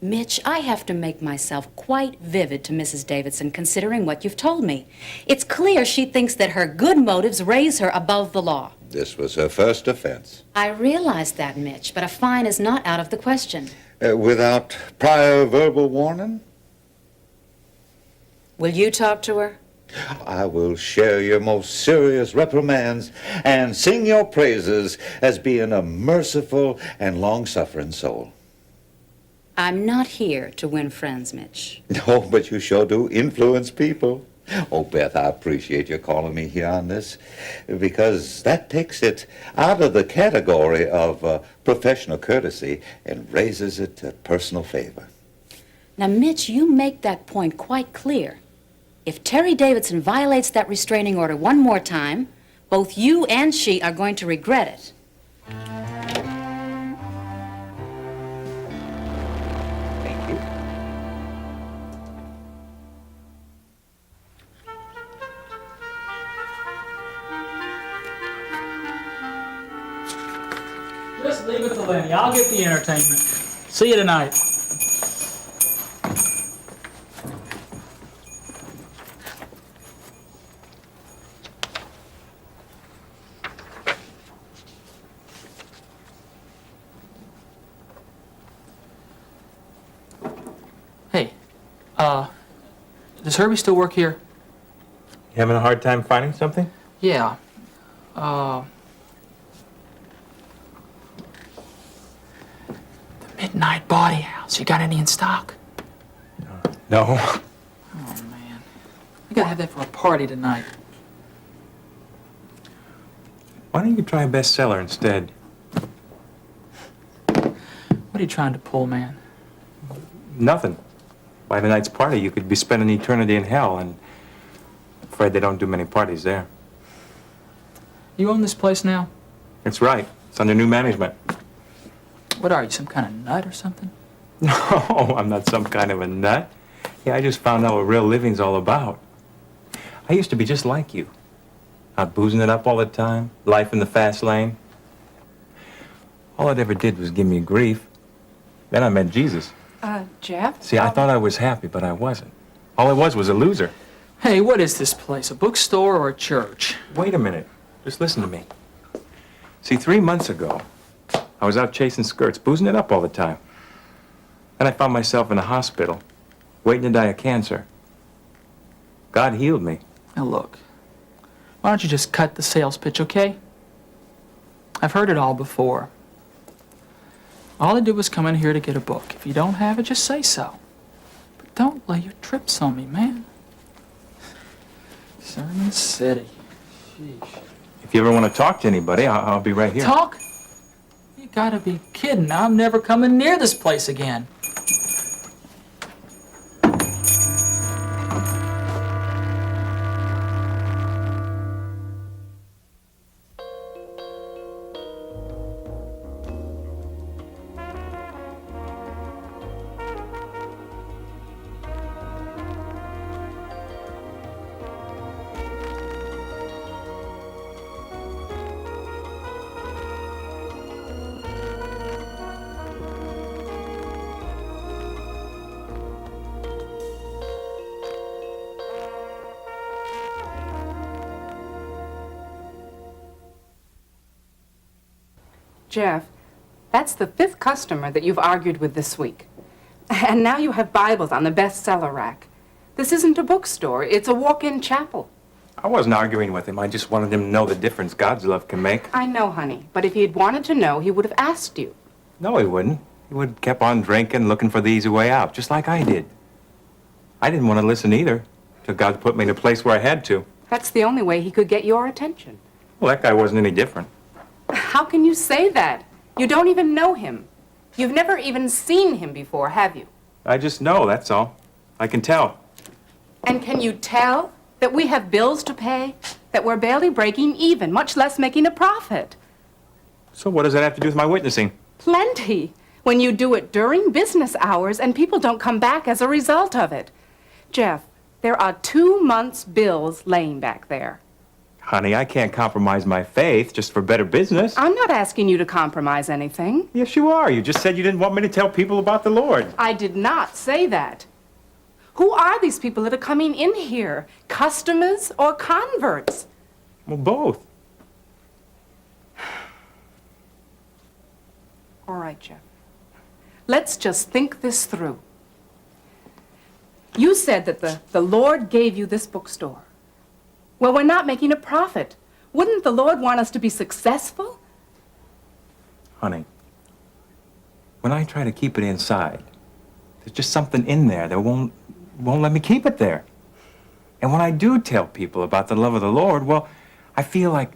Mitch, I have to make myself quite vivid to Mrs. Davidson, considering what you've told me. It's clear she thinks that her good motives raise her above the law. This was her first offense. I realize that, Mitch, but a fine is not out of the question. Without prior verbal warning? Will you talk to her? I will share your most serious reprimands and sing your praises as being a merciful and long-suffering soul. I'm not here to win friends, Mitch. No, but you sure do influence people. Oh, Beth, I appreciate your calling me here on this, because that takes it out of the category of professional courtesy and raises it to personal favor. Now, Mitch, you make that point quite clear. If Terry Davidson violates that restraining order one more time, both you and she are going to regret it. Thank you. Just leave it to Lenny. I'll get the entertainment. See you tonight. Hey, does Herbie still work here? You having a hard time finding something? Yeah. The Midnight Body House. You got any in stock? No. Oh, man. I gotta have that for a party tonight. Why don't you try a bestseller instead? What are you trying to pull, man? Nothing. By the night's party, you could be spending eternity in hell, and I'm afraid they don't do many parties there. You own this place now? That's right. It's under new management. What are you, some kind of nut or something? No, I'm not some kind of a nut. Yeah, I just found out what real living's all about. I used to be just like you. Out boozing it up all the time, life in the fast lane. All it ever did was give me grief. Then I met Jesus. Jeff? See, I thought I was happy, but I wasn't. All I was a loser. Hey, what is this place, a bookstore or a church? Wait a minute. Just listen to me. See, 3 months ago, I was out chasing skirts, boozing it up all the time. Then I found myself in a hospital, waiting to die of cancer. God healed me. Now look, why don't you just cut the sales pitch, okay? I've heard it all before. All I did was come in here to get a book. If you don't have it, just say so. But don't lay your trips on me, man. Sermon City. Sheesh. If you ever want to talk to anybody, I'll be right here. Talk? You gotta be kidding. I'm never coming near this place again. Jeff, that's the 5th customer that you've argued with this week. And now you have Bibles on the bestseller rack. This isn't a bookstore, it's a walk-in chapel. I wasn't arguing with him. I just wanted him to know the difference God's love can make. I know, honey, but if he had wanted to know, he would have asked you. No, he wouldn't. He would have kept on drinking, looking for the easy way out, just like I did. I didn't want to listen either, till God put me in a place where I had to. That's the only way he could get your attention. Well, that guy wasn't any different. How can you say that? You don't even know him. You've never even seen him before, have you? I just know, that's all. I can tell. And can you tell that we have bills to pay, that we're barely breaking even, much less making a profit? So what does that have to do with my witnessing? Plenty. When you do it during business hours and people don't come back as a result of it. Jeff, there are 2 months' bills laying back there. Honey, I can't compromise my faith just for better business. I'm not asking you to compromise anything. Yes, you are. You just said you didn't want me to tell people about the Lord. I did not say that. Who are these people that are coming in here? Customers or converts? Well, both. All right, Jeff. Let's just think this through. You said that the Lord gave you this bookstore. Well, we're not making a profit. Wouldn't the Lord want us to be successful? Honey, when I try to keep it inside, there's just something in there that won't let me keep it there. And when I do tell people about the love of the Lord, well, I feel like,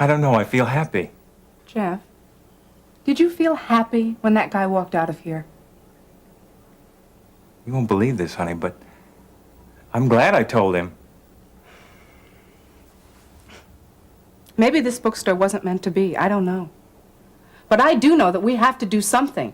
I don't know, I feel happy. Jeff, did you feel happy when that guy walked out of here? You won't believe this, honey, but I'm glad I told him. Maybe this bookstore wasn't meant to be. I don't know. But I do know that we have to do something.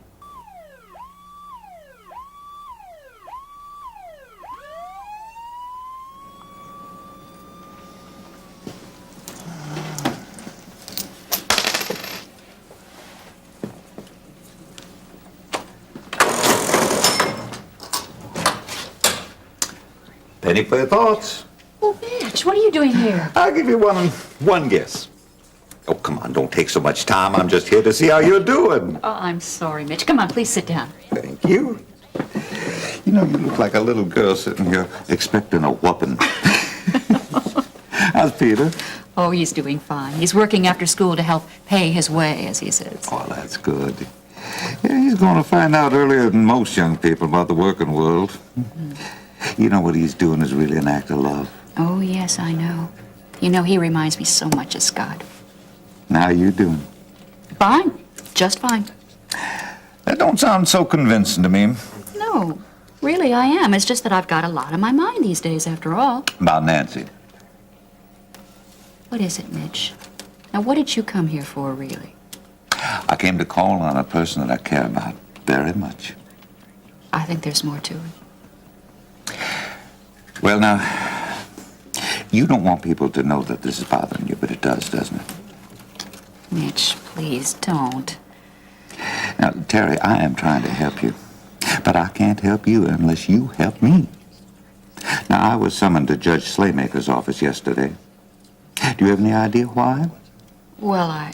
Penny for your thoughts. Oh, Mitch, what are you doing here? I'll give you one guess. Oh, come on, don't take so much time. I'm just here to see how you're doing. Oh, I'm sorry, Mitch. Come on, please sit down. Thank you. You know, you look like a little girl sitting here expecting a whooping. How's Peter? Oh, he's doing fine. He's working after school to help pay his way, as he says. Oh, that's good. Yeah, he's going to find out earlier than most young people about the working world. Mm-hmm. You know what he's doing is really an act of love. Oh, yes, I know. You know, he reminds me so much of Scott. How you doing? Fine. Just fine. That don't sound so convincing to me. No, really, I am. It's just that I've got a lot on my mind these days, after all. About Nancy. What is it, Mitch? Now, what did you come here for, really? I came to call on a person that I care about very much. I think there's more to it. Well, now, you don't want people to know that this is bothering you, but it does, doesn't it? Mitch, please don't. Now, Terry, I am trying to help you, but I can't help you unless you help me. Now, I was summoned to Judge Slaymaker's office yesterday. Do you have any idea why? Well,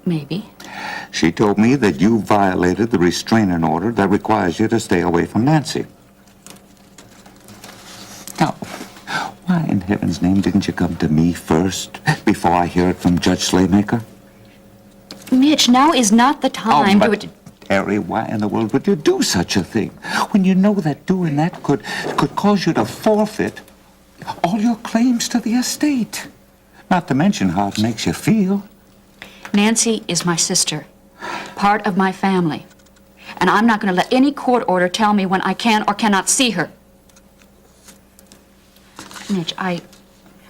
maybe. She told me that you violated the restraining order that requires you to stay away from Nancy. Now, why in heaven's name didn't you come to me first before I hear it from Judge Slaymaker? Mitch, now is not the time but Terry, why in the world would you do such a thing when you know that doing that could cause you to forfeit all your claims to the estate? Not to mention how it makes you feel. Nancy is my sister, part of my family. And I'm not going to let any court order tell me when I can or cannot see her. Mitch, I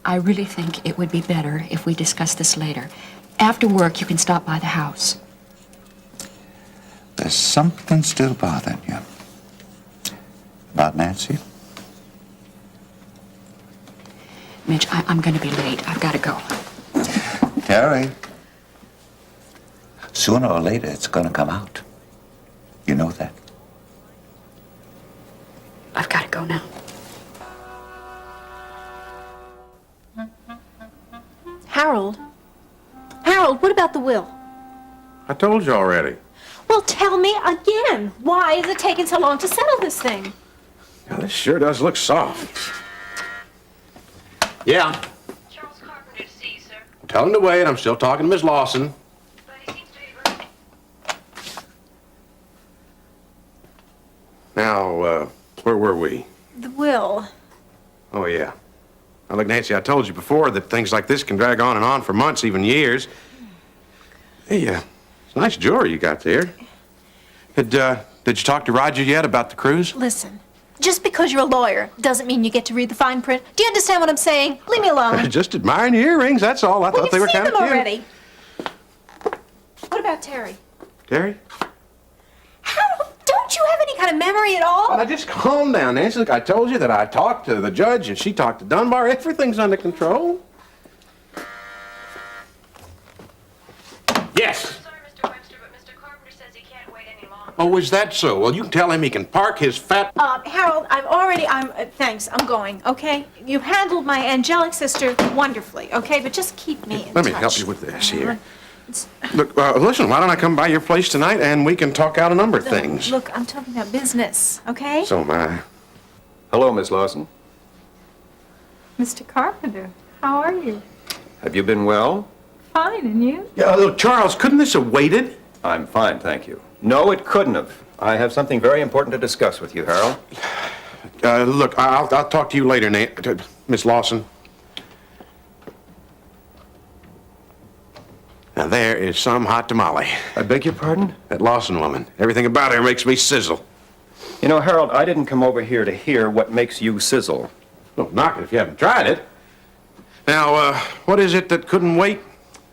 really think it would be better if we discuss this later. After work, you can stop by the house. There's something still bothering you. About Nancy? Mitch, I'm going to be late. I've got to go. Terry, sooner or later it's going to come out. You know that. I've got to go now. Harold, what about the will? I told you already. Well, tell me again. Why is it taking so long to settle this thing? Now, this sure does look soft. Yeah. Charles Carpenter to see you, sir. Tell him to wait. I'm still talking to Miss Lawson. But he seems to be rushing. Now, where were we? The will. Oh, yeah. Now, look, Nancy, I told you before that things like this can drag on and on for months, even years. Hey, it's nice jewelry you got there. Did you talk to Roger yet about the cruise? Listen, just because you're a lawyer doesn't mean you get to read the fine print. Do you understand what I'm saying? Leave me alone. Just admiring your earrings, that's all. I thought they were You've seen kind of them cute. already. What about Terry? Terry? Harold, don't you have any kind of memory at all? Now, just calm down, Nancy. Look, I told you that I talked to the judge and she talked to Dunbar. Everything's under control. Yes. Sorry, Mr. Webster, but Mr. Carpenter says he can't wait any longer. Oh, is that so? Well, you can tell him he can park his fat... Harold, thanks, I'm going, okay? You handled my angelic sister wonderfully, okay? But just keep me in Let me touch. help you with this here. Look, listen, why don't I come by your place tonight and we can talk out a number of things? Look, I'm talking about business, okay? So am I. Hello, Miss Lawson. Mr. Carpenter, how are you? Have you been well? Fine, and you? Yeah, look, Charles, couldn't this have waited? I'm fine, thank you. No, it couldn't have. I have something very important to discuss with you, Harold. Look, I'll talk to you later, Miss Lawson. Now, there is some hot tamale. I beg your pardon? That Lawson woman. Everything about her makes me sizzle. You know, Harold, I didn't come over here to hear what makes you sizzle. Don't knock it if you haven't tried it. Now, what is it that couldn't wait?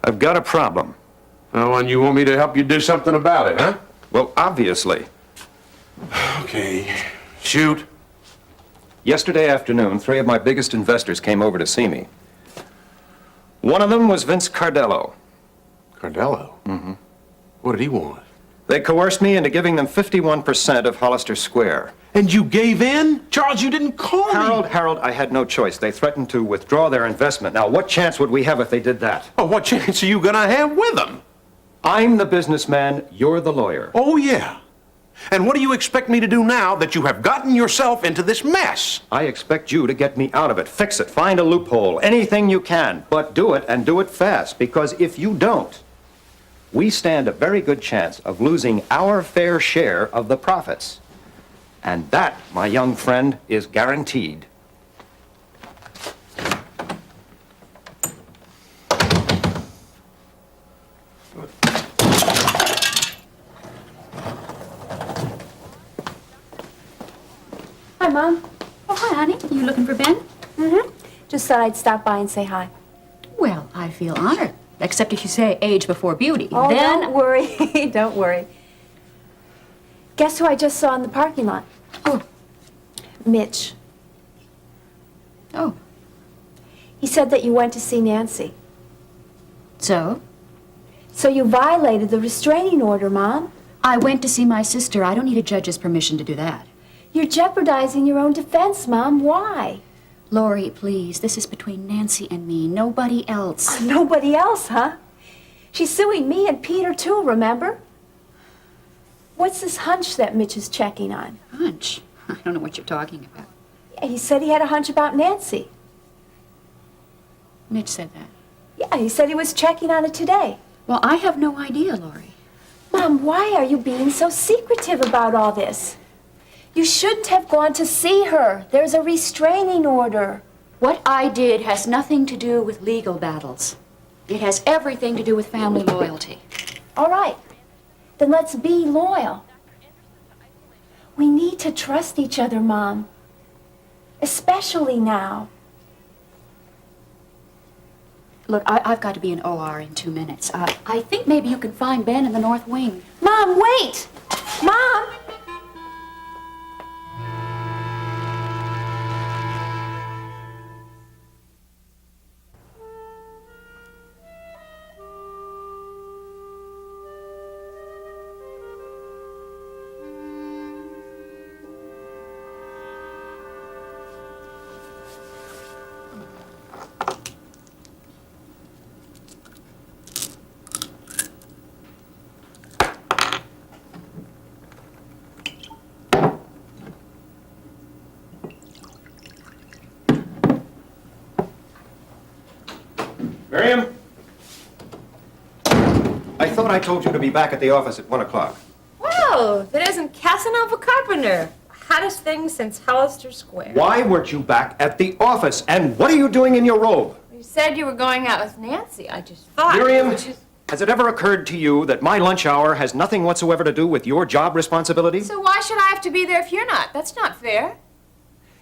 I've got a problem. Oh, and you want me to help you do something about it, huh? Well, obviously. Okay. Shoot. Yesterday afternoon, 3 of my biggest investors came over to see me. One of them was Vince Cardello. Cardello? Mm-hmm. What did he want? They coerced me into giving them 51% of Hollister Square. And you gave in? Charles, you didn't call me. Harold, I had no choice. They threatened to withdraw their investment. Now, what chance would we have if they did that? Oh, what chance are you gonna have with them? I'm the businessman, you're the lawyer. Oh, yeah. And what do you expect me to do now that you have gotten yourself into this mess? I expect you to get me out of it. Fix it. Find a loophole. Anything you can. But do it, and do it fast. Because if you don't, we stand a very good chance of losing our fair share of the profits. And that, my young friend, is guaranteed. Hi, Mom. Oh, hi, honey. You looking for Ben? Mm-hmm. Just thought I'd stop by and say hi. Well, I feel honored. Except if you say age before beauty. Oh, then... don't worry. Don't worry. Guess who I just saw in the parking lot? Oh. Mitch. Oh. He said that you went to see Nancy. So? So you violated the restraining order, Mom. I went to see my sister. I don't need a judge's permission to do that. You're jeopardizing your own defense, Mom. Why? Lori, please. This is between Nancy and me. Nobody else. Nobody else, huh? She's suing me and Peter, too, remember? What's this hunch that Mitch is checking on? Hunch? I don't know what you're talking about. Yeah, he said he had a hunch about Nancy. Mitch said that. Yeah, he said he was checking on it today. Well, I have no idea, Lori. Mom, why are you being so secretive about all this? You shouldn't have gone to see her. There's a restraining order. What I did has nothing to do with legal battles. It has everything to do with family loyalty. All right. Then let's be loyal. We need to trust each other, Mom. Especially now. Look, I've got to be in OR in 2 minutes. I think maybe you can find Ben in the North Wing. Mom, wait! Mom! Miriam? I thought I told you to be back at the office at 1 o'clock. Whoa, that isn't Casanova Carpenter. Hottest thing since Hollister Square. Why weren't you back at the office? And what are you doing in your robe? You said you were going out with Nancy. I just thought. Miriam, you would just... has it ever occurred to you that my lunch hour has nothing whatsoever to do with your job responsibility? So why should I have to be there if you're not? That's not fair.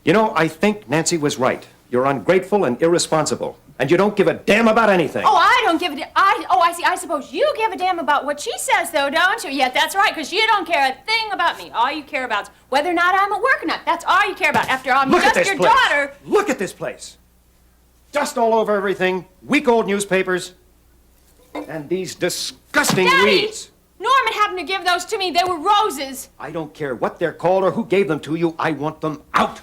You know, I think Nancy was right. You're ungrateful and irresponsible, and you don't give a damn about anything. Oh, I don't give a damn. I see. I suppose you give a damn about what she says, though, don't you? Yeah, that's right, because you don't care a thing about me. All you care about is whether or not I'm at work or not. That's all you care about. After all, I'm Look at just this your place. daughter. Look at this place. Dust all over everything, week-old newspapers, and these disgusting Daddy! weeds. Norman happened to give those to me. They were roses. I don't care what they're called or who gave them to you. I want them out.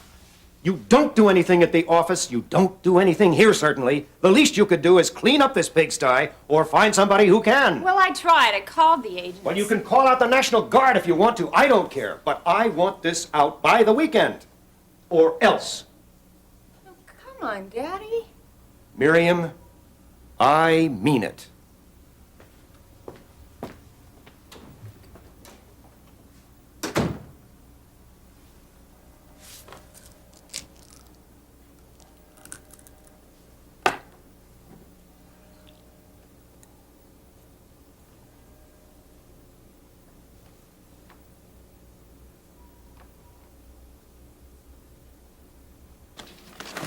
You don't do anything at the office. You don't do anything here, certainly. The least you could do is clean up this pigsty or find somebody who can. Well, I tried. I called the agent. Well, you can call out the National Guard if you want to. I don't care. But I want this out by the weekend. Or else. Come on, Daddy. Miriam, I mean it.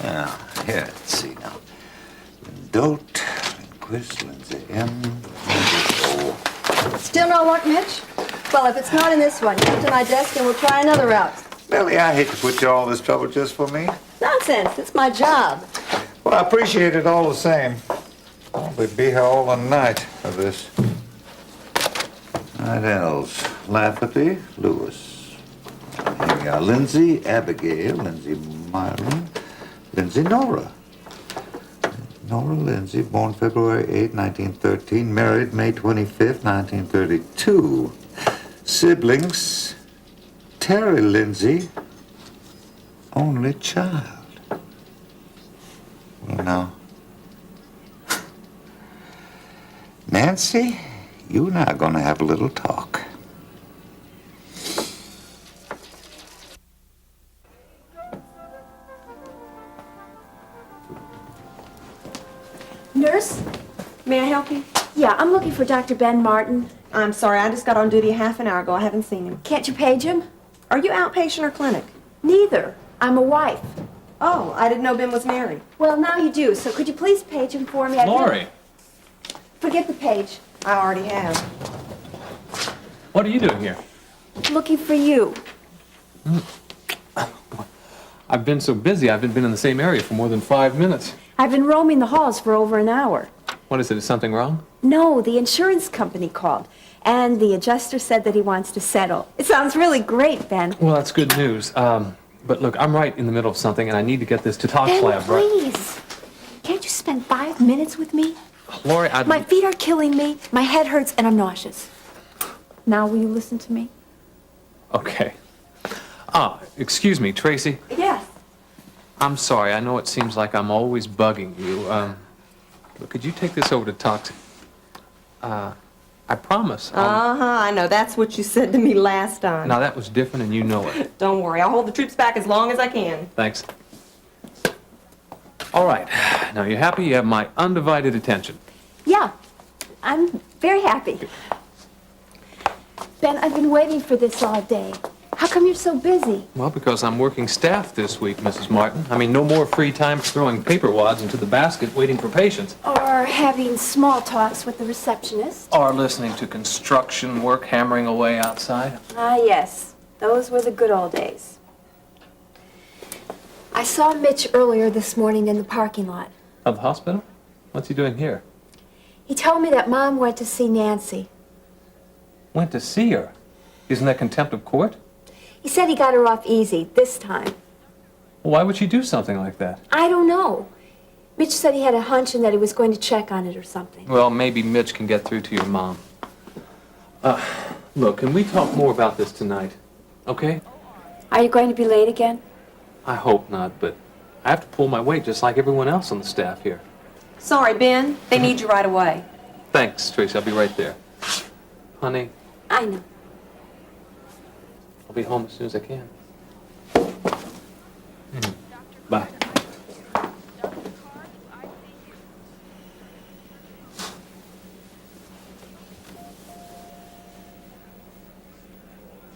Now, here, let's see now. Dote, Quist, Lindsay, M, O. Still no luck, Mitch? Well, if it's not in this one, come to my desk and we'll try another route. Billy, I hate to put you all this trouble just for me. Nonsense. It's my job. Well, I appreciate it all the same. We'll be here all the night for this. Night L's. Lafferty, Lewis. Here we are. Lindsay, Abigail, Lindsay, Myron, Lindsay, Nora. Nora Lindsay, born February 8, 1913, married May 25th, 1932. Siblings, Terry Lindsay, only child. Well, now, Nancy, you and I are going to have a little talk. Nurse? May I help you? Yeah, I'm looking for Dr. Ben Martin. I'm sorry, I just got on duty half an hour ago. I haven't seen him. Can't you page him? Are you outpatient or clinic? Neither. I'm a wife. Oh, I didn't know Ben was married. Well, now you do, so could you please page him for me? Lori, Forget the page. I already have. what are you doing here? Looking for you. I've been so busy, I haven't been in the same area for more than 5 minutes. I've been roaming the halls for over an hour. What is it? Is something wrong? No, the insurance company called, and the adjuster said that he wants to settle. It sounds really great, Ben. Well, that's good news. But look, I'm right in the middle of something, and I need to get this to talk Ben, lab right. please. Can't you spend 5 minutes with me? Lori, My feet are killing me, my head hurts, and I'm nauseous. Now will you listen to me? Okay. Excuse me, Tracy. Yes. I'm sorry. I know it seems like I'm always bugging you. But could you take this over to talk to... I promise. I know. That's what you said to me last time. Now, that was different, and you know it. Don't worry. I'll hold the troops back as long as I can. Thanks. All right. Now, you happy? You have my undivided attention. Yeah, I'm very happy. Ben, I've been waiting for this all day. How come you're so busy? Well, because I'm working staff this week, Mrs. Martin. I mean, no more free time for throwing paper wads into the basket waiting for patients. Or having small talks with the receptionist. Or listening to construction work hammering away outside. Ah, yes. Those were the good old days. I saw Mitch earlier this morning in the parking lot. Of the hospital? What's he doing here? He told me that Mom went to see Nancy. Went to see her? Isn't that contempt of court? He said he got her off easy this time. Well, why would she do something like that? I don't know. Mitch said he had a hunch and that he was going to check on it or something. Well, maybe Mitch can get through to your mom. Look, can we talk more about this tonight? Okay? Are you going to be late again? I hope not, but I have to pull my weight just like everyone else on the staff here. Sorry, Ben. They need you right away. Thanks, Tracy. I'll be right there. Honey, I know. I'll be home as soon as I can. Bye.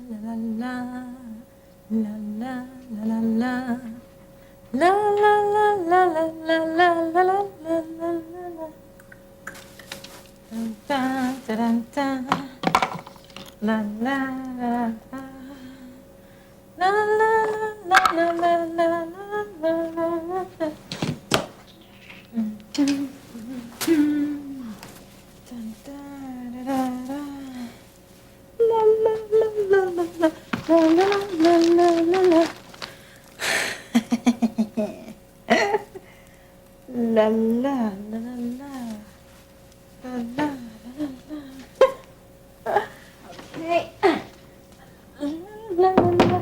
La la la la la la la La la la la la la la la la la la la. Dun, dun, dun, dun. La la la la. La la la la la la la la la la. Dun, dun, da, da, da. La la la la la la la la la la. La la la la la. La la la la. Okay. La la la.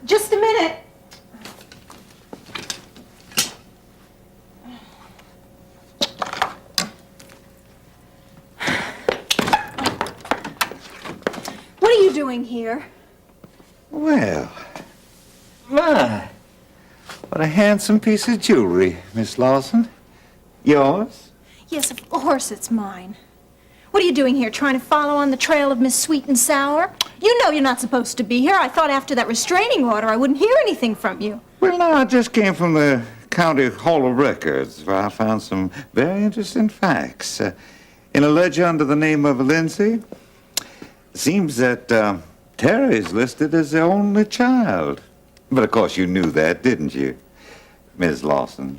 Just a minute. What are you doing here? Well, my, what a handsome piece of jewelry, Miss Lawson. Yours? Yes, of course it's mine. What are you doing here, trying to follow on the trail of Miss Sweet and Sour? You know you're not supposed to be here. I thought after that restraining order I wouldn't hear anything from you. Well, no, I just came from the County Hall of Records, where I found some very interesting facts. In a ledger under the name of Lindsay, it seems that Terry is listed as the only child. But of course you knew that, didn't you, Miss Lawson?